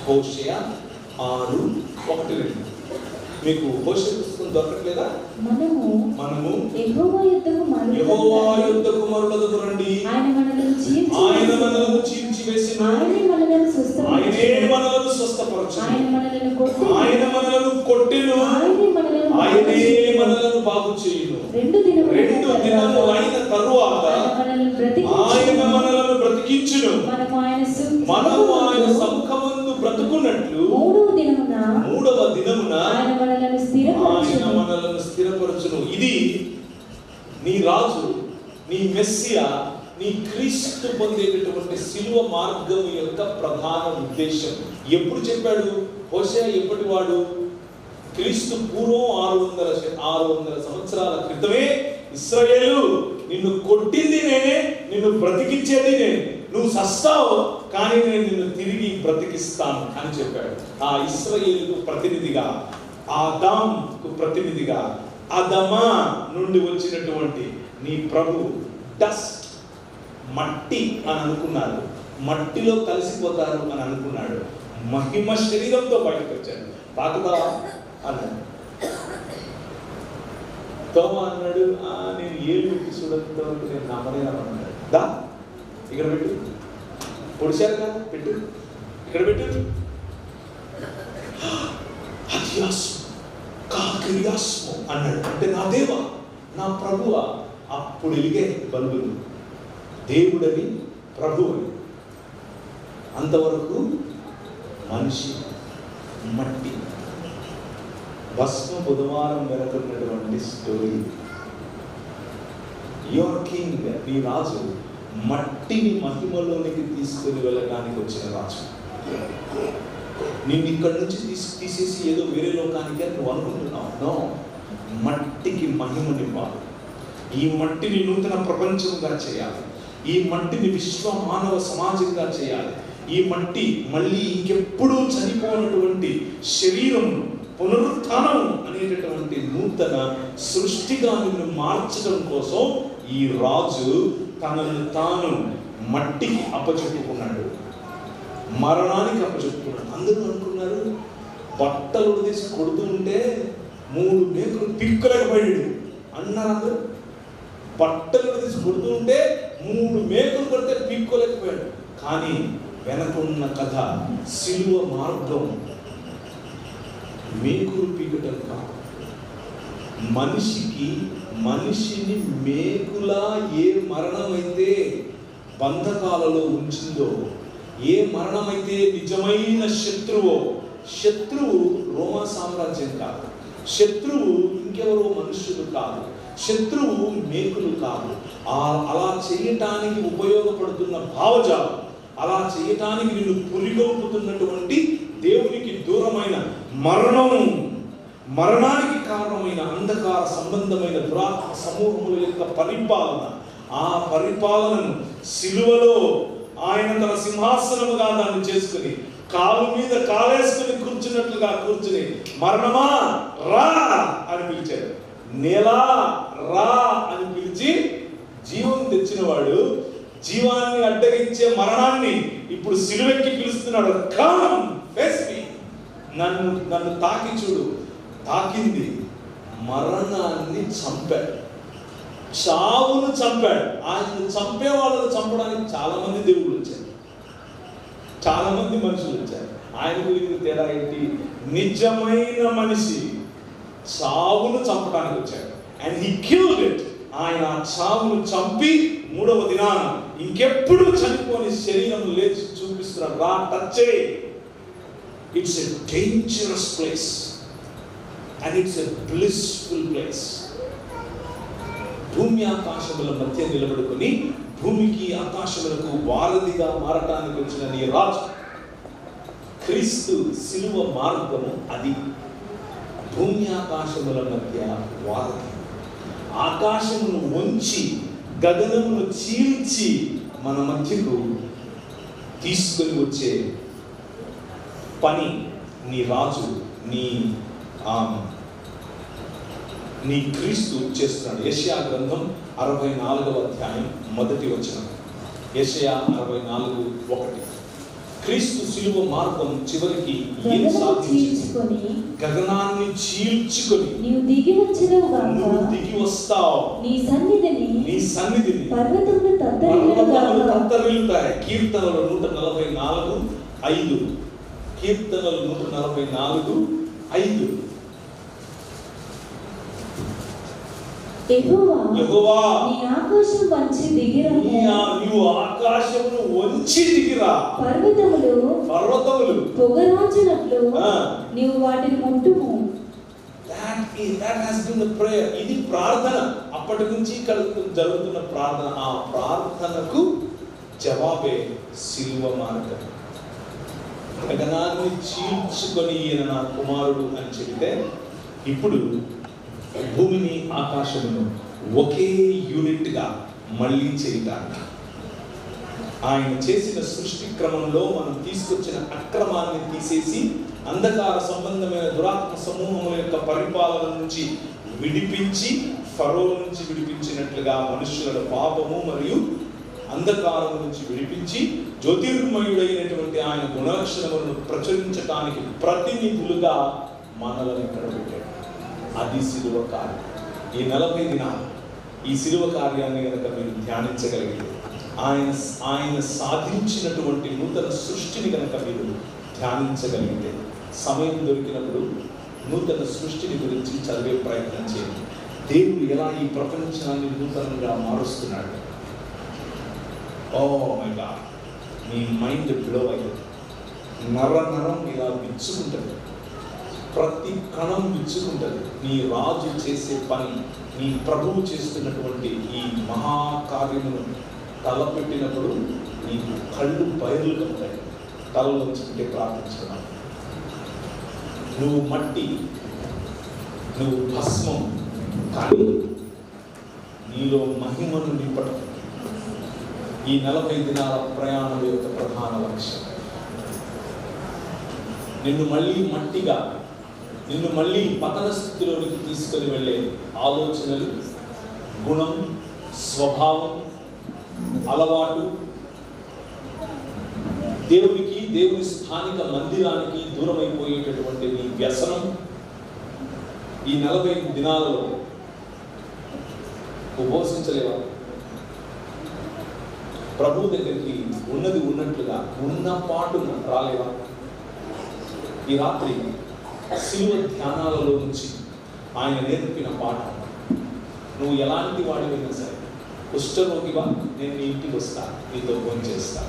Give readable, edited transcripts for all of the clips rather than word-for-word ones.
హోషేయ 6:1-2. మీకు హోషేయ పుస్తకం దొరకట్లేదా? మనము యెహోవా యుద్ధకు మరలదకు రండి. ఆయన మనలను చీల్చి వేసిన, ఆయనే మనలను స్వస్థపరచును, ఆయన మనలను కొట్టెను, ఆయనే మనలను బాగు చేయును. 2 దినములు అయిన తరువాత ఆయన మనలను బ్రతికించును. మనము ఆయన సముఖమందు బ్రతుకున్నట్లు 3వ దినమున ఆయన మనలను స్థిరపరచును. ఇది నీ రాజు, నీ మెస్సియా, నీ క్రీస్తు పొందేటటువంటి శిలువ మార్గం యొక్క ప్రధాన ఉద్దేశం. ఎప్పుడు చెప్పాడు? హోషేయ ఎప్పటి వాడు? క్రీస్తు పూర్వం 600 సంవత్సరాల క్రితమే ఇశ్రాయేలు, నిన్ను కొట్టింది నేనే, నిన్ను బ్రతికించేది నేను, నువ్వు సస్తావు కానీ నేను నిన్ను తిరిగి బ్రతికిస్తాను అని చెప్పాడు. ఆ ఇశ్రాయేలుకు ప్రతినిధిగా, ఆదాంకు ప్రతినిధిగా, అదమా నుండి వచ్చినటువంటి నీ ప్రభు డస్ట్, మట్టి అని అనుకున్నారు, మట్టిలో కలిసిపోతారు అని అనుకున్నాడు. మహిమ శరీరంతో బయటకు వచ్చాడు. తాకుతావా అన్నాడు. తోమా అన్నాడు, నేను ఏళ్ళు పెట్టి చూడంతో నేను నమ్మలేనన్నాడు. దా ఇక్కడ పెట్టు, పొడిచారు కదా, పెట్టు, ఇక్కడ పెట్టు. అన్నాడు. అంటే నా దేవా, నా ప్రభువా. అప్పుడు వెలిగే బల్బులు, దేవుడని, ప్రభువని. అంతవరకు మనిషి, మట్టి. భస్మ బుధవారం వెనుకున్నటువంటి స్టోరీ. యువర్ కింగ్, నీ రాజు మట్టిని మహిమలోనికి తీసుకుని వెళ్ళడానికి వచ్చిన రాజు. నిన్ను ఇక్కడి నుంచి తీసేసి ఏదో వేరే లోకానికి అని నువ్వు అనుకుంటున్నావు. నో, మట్టికి మహిమనివ్వాలి. ఈ మట్టిని నూతన ప్రపంచంగా చేయాలి. ఈ మట్టిని విశ్వ మానవ సమాజంగా చేయాలి. ఈ మట్టి మళ్ళీ ఇంకెప్పుడూ చనిపోయినటువంటి శరీరం, పునరుత్థానం అనేటటువంటి నూతన సృష్టిగా నిన్ను మార్చడం కోసం ఈ రాజు తనను తాను మట్టికి అప్పచెప్పుకున్నాడు, మరణానికి అప్పచెప్పుకున్నాడు. అందరూ అనుకున్నారు బట్టలు తీసి కొడుతూ ఉంటే 3 మేకులు పిక్కలేకపోయాడు అన్నారు. అందరూ బట్టలు తీసి కొడుతూ ఉంటే 3 మేకులు కొడితే పిక్కోలేకపోయాడు. కానీ వెనకున్న కథ, శిలువ మార్గం మేకులు పీకటం కాదు. మనిషిని మేకులా ఏ మరణమైతే బంధకాలలో ఉంచిందో, ఏ మరణమైతే నిజమైన శత్రువు రోమా సామ్రాజ్యం కాదు, శత్రువు ఇంకెవరో మనుషులు కాదు, శత్రువు మేకులు కాదు. అలా చేయటానికి ఉపయోగపడుతున్న భావజాలం, అలా చేయటానికి నిన్ను పురిగొల్పుతున్నటువంటి దేవునికి దూరమైన మరణానికి కారణమైన అంధకార సంబంధమైన దురాత్మ సమూహముల యొక్క పరిపాలన, ఆ పరిపాలనను సిలువలో ఆయన తన సింహాసనముగా దాన్ని చేసుకుని, కాలు మీద కాలేసుకుని కూర్చున్నట్లుగా కూర్చుని, మరణమా రా అని పిలిచాడు, నేలా రా అని పిలిచి జీవం తెచ్చినవాడు జీవాన్ని అడ్డగించే మరణాన్ని ఇప్పుడు సిలువెక్కి పిలుస్తున్నాడు. కమ్ ఫేస్ మీ, నన్ను తాకి చూడు. తాకింది మరణాన్ని చంపాడు, చావును చంపాడు. ఆయనను చంపే వాళ్ళను చంపడానికి చాలా మంది దేవుళ్ళు వచ్చారు, చాలా మంది మనుషులు వచ్చారు. ఆయన గురించి తేడా ఏంటి? నిజమైన మనిషి చావును చంపడానికి వచ్చాడు. And he killed it. ఆయన చావును చంపి 3వ దినాన ఇంకెప్పుడు చనిపోని శరీరం లేచి చూపిస్తున్నాడు. రా, టచ్ చేయి. It's a dangerous place and it's a blissful place. భూమి ఆకాశముల మధ్య నిలబడుకొని భూమికి ఆకాశములకు వారధిగా మారటానికి వచ్చిన నీ రాజు క్రీస్తు శిలువ మార్గము. అది భూమి ఆకాశముల మధ్య వారధి. ఆకాశమును వంచి గగనమును చీల్చి మన మధ్యకు తీసుకొని వచ్చే పని నీ రాజు, నీ క్రీస్తు చేస్తున్నాడు. యెషయా గ్రంథం 64వ అధ్యాయం 1వ వచనం. యెషయా 64:1. క్రీస్తు శిలువ మార్గం చివరికి ఏం సాధించుకొని గగనాన్ని చీల్చుకొని నీవు దిగి వచ్చెదవు గాక, నువ్వు దిగి వస్తావు, నీ సన్నిధిని పర్వతములు తత్తరిల్లుతాయి. కీర్తనలు 144:5. కీర్తనలు 144:5. యెహోవా నీ ఆకాశం వంచి దిగిరా, నీవు ఆకాశమును వంచి దిగిరా, పర్వతములు పొగరాజునట్లు నీవు వాటిని ముట్టుము. That has been the prayer. ఇది ప్రార్థన. అప్పటి నుంచి ఇక్కడ జరుగుతున్న ప్రార్థన. ఆ ప్రార్థనకు జవాబే శిలువ మార్గం. గగనాన్ని చీల్చుకొని ఈయన నా కుమారుడు అని చెబితే, ఇప్పుడు భూమిని ఆకాశమును ఒకే యూనిట్ గా మళ్ళీ చేయటానికి ఆయన చేసిన సృష్టి క్రమంలో మనం తీసుకొచ్చిన అక్రమాన్ని తీసేసి అంధకార సంబంధమైన దురాత్మ సమూహముల యొక్క పరిపాలన నుంచి విడిపించి, ఫరో నుంచి విడిపించినట్లుగా మనుషుల పాపము మరియు అంధకారం నుంచి విడిపించి జ్యోతిర్మయుడైనటువంటి ఆయన గుణలక్షణములను ప్రచురించడానికి ప్రతినిధులుగా మనలను ఇక్కడ పెట్టాడు. అది శిలువ కార్యం. ఈ 40 దినాలు ఈ శిలువ కార్యాన్ని కనుక మీరు ధ్యానించగలిగితే, ఆయన సాధించినటువంటి నూతన సృష్టిని కనుక మీరు ధ్యానించగలిగితే, సమయం దొరికినప్పుడు నూతన సృష్టిని గురించి చదివే ప్రయత్నం చేయండి. దేవుడు ఎలా ఈ ప్రపంచాన్ని నూతనంగా మారుస్తున్నాడు. ఓ మై గాడ్, మీ మైండ్ బ్లో అయ్యింది. నరం ఇలా విచ్చుకుంటుంది, ప్రతి కణం విచ్చుకుంటుంది. నీ రాజు చేసే పని, నీ ప్రభువు చేస్తున్నటువంటి ఈ మహాకార్యమును తలపెట్టినప్పుడు నీకు కళ్ళు బయలు కలుగుతాయి. తలలో ఉంచుకుంటే ప్రార్థించుకున్నావు. నువ్వు మట్టి, నువ్వు భస్మం, కానీ నీలో మహిమను నింపడం ఈ 40 దినాల ప్రయాణం యొక్క ప్రధాన లక్ష్యం. నిన్ను మళ్ళీ మట్టిగా, నిన్ను మళ్ళీ పతన స్థితిలోనికి తీసుకొని వెళ్ళే ఆలోచనలు, గుణం, స్వభావం, అలవాటు, దేవునికి, దేవుని స్థానిక మందిరానికి దూరమైపోయేటటువంటి నీ వ్యసనం ఈ 40 దినాలలో ఉపవసించలేవా? ప్రభు దగ్గరికి ఉన్నది ఉన్నట్లుగా ఉన్న పాటున రాలేవా? ఈ రాత్రి శిలువ ధ్యానాలలో నుంచి ఆయన నేర్పిన పాఠం, నువ్వు ఎలాంటి వాడివైనా సరే, కుష్ఠరోగివా, నేను నీ ఇంటికి వస్తా, నీతో ఫోన్ చేస్తా.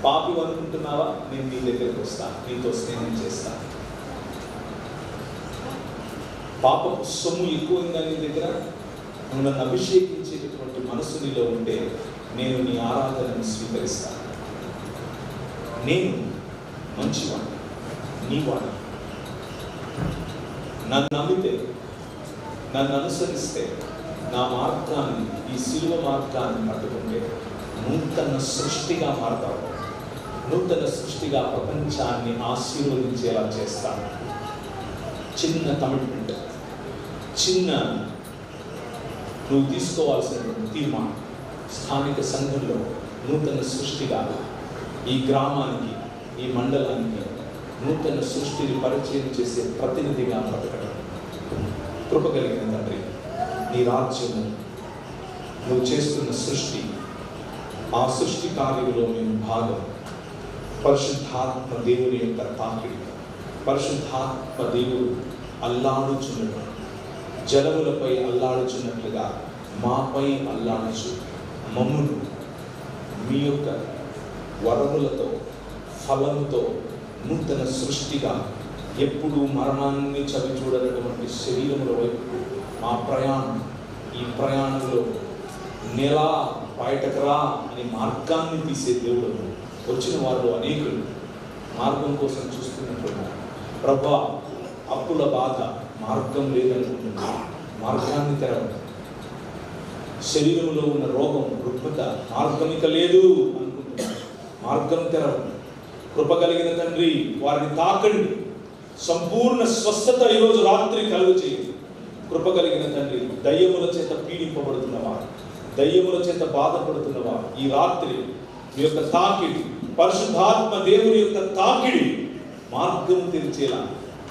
పాపి అనుకుంటున్నావా, నేను నీ దగ్గరికి వస్తా, నీతో స్నేహం చేస్తా. పాపపు సొమ్ము ఎక్కువైందా నీ దగ్గర, నువ్వు నన్ను అభిషేకించేటటువంటి మనసు నీలో ఉంటే నేను నీ ఆరాధనను స్వీకరిస్తాను. నేను మంచివాడు, నీ వాడు. నన్ను నమ్మితే, నన్ను అనుసరిస్తే, నా మార్గాన్ని, ఈ శిలువ మార్గాన్ని పట్టుకుంటే నూతన సృష్టిగా మారతావు. నూతన సృష్టిగా ప్రపంచాన్ని ఆశీర్వదించేలా చేస్తాను. చిన్న కమిట్మెంట్, చిన్న నువ్వు తీసుకోవాల్సినటువంటి తీర్మానం, స్థానిక సంఘంలో నూతన సృష్టిగా ఈ గ్రామానికి, ఈ మండలానికి నూతన సృష్టిని పరిచయం చేసే ప్రతినిధిగా బ్రతకడం. కృప కలిగిన తండ్రి, నీ రాజ్యము, నువ్వు చేస్తున్న సృష్టి, ఆ సృష్టి కార్యంలో మేము భాగం. పరిశుద్ధాత్మ దేవుని యొక్క తాకిడి, పరిశుద్ధాత్మ దేవుడు అల్లాడుచున్నట్టు, జలములపై అల్లాడుచున్నట్లుగా మాపై అల్లాడుచు మమ్మును మీ యొక్క వరములతో, ఫలముతో నూతన సృష్టిగా, ఎప్పుడు మరణాన్ని చవి చూడనటువంటి శరీరముల వైపు మా ప్రయాణం, ఈ ప్రయాణంలో నెలా బయటకు రా అని మార్గాన్ని తీసే దేవుడు. వచ్చిన వారు అనేకులు మార్గం కోసం చూస్తున్నట్లున్నారు. ప్రభా, అప్పుల బాధ, మార్గం లేదనుకుంటున్నారు, మార్గాన్ని తెరవండి. శరీరంలో ఉన్న రోగం, రుగ్మత, మార్గమిక లేదు అనుకుంటున్నారు, మార్గం తెరవండి. కృప కలిగిన తండ్రి, వారిని తాకండి. సంపూర్ణ స్వస్థత ఈరోజు రాత్రి కలుగు చేయండి. కృప కలిగిన తండ్రి, దయ్యముల చేత పీడింపబడుతున్నవారు, దయ్యముల చేత బాధపడుతున్నవారు ఈ రాత్రి మీ యొక్క తాకిడి, పరిశుద్ధాత్మ దేవుని యొక్క తాకిడి మార్గం తెరిచేలా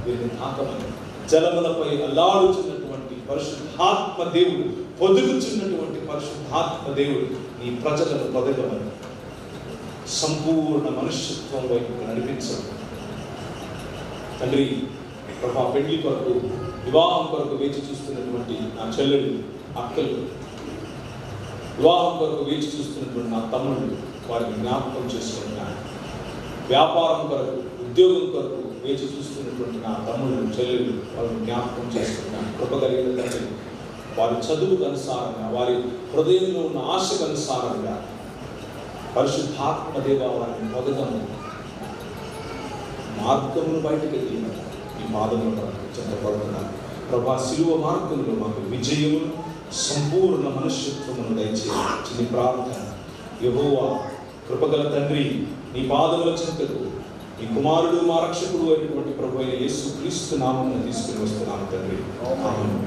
వీరిని తాకమని, జలములపై అల్లాడుచున్నటువంటి పరిశుద్ధాత్మ దేవుడు, పొదుగుచున్నటువంటి పరిశుద్ధాత్మ దేవుడు నీ ప్రజలను పొదగమని, సంపూర్ణ మనుష్యత్వం వైపు నడిపించడం తండ్రి. ప్రభా, పెళ్లి కొరకు, వివాహం కొరకు వేచి చూస్తున్నటువంటి నా చెల్లెలు, అక్కలు, వివాహం కొరకు వేచి చూస్తున్నటువంటి నా తమ్ముళ్ళు, వారిని జ్ఞాపకం చేసుకుంటున్నాను. వ్యాపారం కొరకు, ఉద్యోగం కొరకు వేచి చూస్తున్నటువంటి నా తమ్ముళ్ళు, చెల్లెలు, వారిని జ్ఞాపకం చేసుకుంటున్నాను. కృపగలిగిన తండ్రి, వారి చదువుకు అనుసారంగా, వారి హృదయంలో ఉన్న ఆశకు అనుసారంగా పరిశుద్ధాత్మ దేవ వారిని పొందడం, మార్గమును బయటకు వెళ్ళిన ఈ పాదములు చెందబడుతున్నాను. ప్రభా, శిలువ మార్గంలో మాకు విజయమును, సంపూర్ణ మనుష్యత్వమును దయచేయాలి. చిన్న ప్రార్థన. యెహోవా కృపగల తండ్రి, నీ పాదముల చెంతకు నీ కుమారుడు మా రక్షకుడు అయినటువంటి ప్రభు అయిన యేసు క్రీస్తు నామమున తీసుకుని వస్తున్నాను తండ్రి. ఆమేన్.